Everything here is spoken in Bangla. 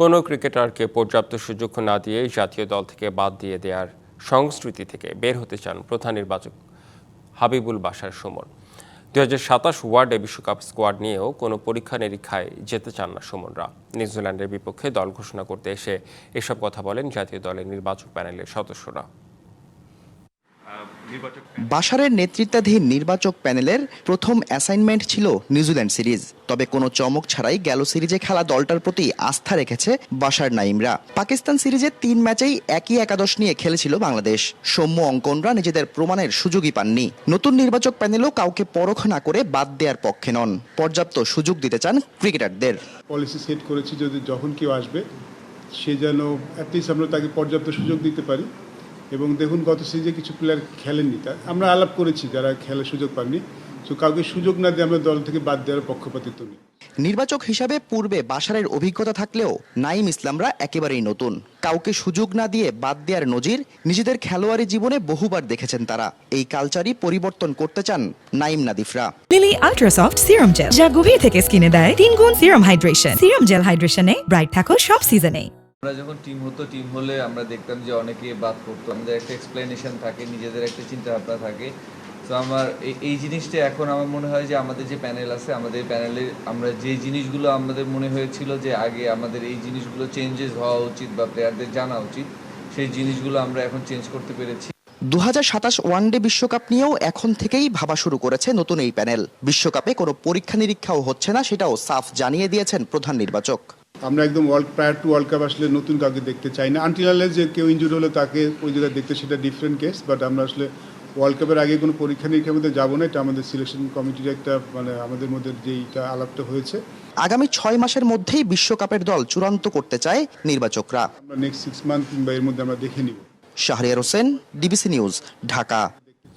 কোনো ক্রিকেটারকে পর্যাপ্ত সুযোগ না দিয়ে জাতীয় দল থেকে বাদ দিয়ে দেওয়ার সংস্কৃতি থেকে বের হতে চান প্রধান নির্বাচক হাবিবুল বাশার সুমন। 2027 ওয়ার্ল্ডে বিশ্বকাপ স্কোয়াড নিয়েও কোনো পরীক্ষা নিরীক্ষায় যেতে চান না সুমনরা। নিউজিল্যান্ডের বিপক্ষে দল ঘোষণা করতে এসে এসব কথা বলেন জাতীয় দলের নির্বাচক প্যানেলের সদস্যরা। বাশারের নেতৃত্বাধীন নির্বাচক প্যানেলের প্রথম অ্যাসাইনমেন্ট ছিল নিউজিল্যান্ড সিরিজ। তবে কোনো চমক ছাড়াই গেল সিরিজে খেলা দলটার প্রতি আস্থা রেখেছে বাশার নাইমরা। পাকিস্তান সিরিজে 3 ম্যাচেই একই একাদশ নিয়ে খেলেছিল বাংলাদেশ। সৌম্য অঙ্কনরা নিজেদের প্রমাণের সুযোগই পাননি। নতুন নির্বাচক প্যানেলও কাউকে পরখ না করে বাদ দেওয়ার পক্ষে নন, পর্যাপ্ত সুযোগ দিতে চান ক্রিকেটারদের। পলিসি সেট করেছি যদি যখন কেউ আসবে সে যেন অ্যাটলিস্ট আমরা তাকে পর্যাপ্ত সুযোগ দিতে পারি। এবং দেখুন গত সিরিজে কিছু প্লেয়ার খেলেননি, তা আমরা আলাপ করেছি যারা খেলার সুযোগ পাননি। তো কাউকে সুযোগ না দিয়ে আমরা দল থেকে বাদ দেওয়ার পক্ষপাতিত্ব নেই। নির্বাচক হিসাবে পূর্বে বাশারের অভিজ্ঞতা থাকলেও নাইম ইসলামরা একেবারেই নতুন। কাউকে সুযোগ না দিয়ে বাদ দেওয়ার নজির নিজেদের খেলোয়াড়ি জীবনে বহুবার দেখেছেন তারা। এই কালচারই পরিবর্তন করতে চান নাইম নাদিফরা। লিলি আল্ট্রাসফট সিরাম জেল, যা গভীর থেকে স্কিনে দেয় 3 গুণ সিরাম হাইড্রেশন। সিরাম জেল হাইড্রেশনে ব্রাইট থাকো সব সিজনে। আমরা যখন টিম হলে আমরা দেখতাম যে অনেকে বাদ পড়তো, আমাদের একটা এক্সপ্লেনেশন থাকে, নিজেদের একটা চিন্তা ভাবনা থাকে। তো আমার এই জিনিসটা এখন আমার মনে হয় যে আমাদের যে প্যানেল আছে, আমাদের প্যানেলে আমরা যে জিনিসগুলো আমাদের মনে হয়েছিল যে আগে আমাদের এই জিনিসগুলো চেঞ্জেস হওয়া উচিত বা প্লেয়ারদের জানা উচিত, সেই জিনিসগুলো আমরা এখন চেঞ্জ করতে পেরেছি। 2027 ওয়ানডে বিশ্বকাপ নিয়েও এখন থেকেই ভাবা শুরু করেছে নতুন এই প্যানেল। বিশ্বকাপে কোনো পরীক্ষা নিরীক্ষাও হচ্ছে না, সেটাও সাফ জানিয়ে দিয়েছেন প্রধান নির্বাচক। আমরা একদম প্রায়র টু ওয়ার্ল্ড কাপ আসলে নতুন কাউকে দেখতে চাই না। আনটিল যে কেউ ইনজুরি হলে তাকে ওই জায়গায় দেখতে, সেটা ডিফারেন্ট কেস। বাট আমরা আসলে ওয়ার্ল্ড কাপের আগে কোনো পরীক্ষা নিরীক্ষার মধ্যে যাবো না। এটা আমাদের সিলেকশন কমিটির একটা আমাদের মধ্যে যেইটা আলাপটা হয়েছে। আগামী 6 মাসের মধ্যেই বিশ্বকাপের দল চূড়ান্ত করতে চায় নির্বাচকরা। আমরা নেক্সট 6 মান্থ কিংবা এর মধ্যে আমরা দেখে নিব। Shahriar Hossain, DBC news, Dhaka.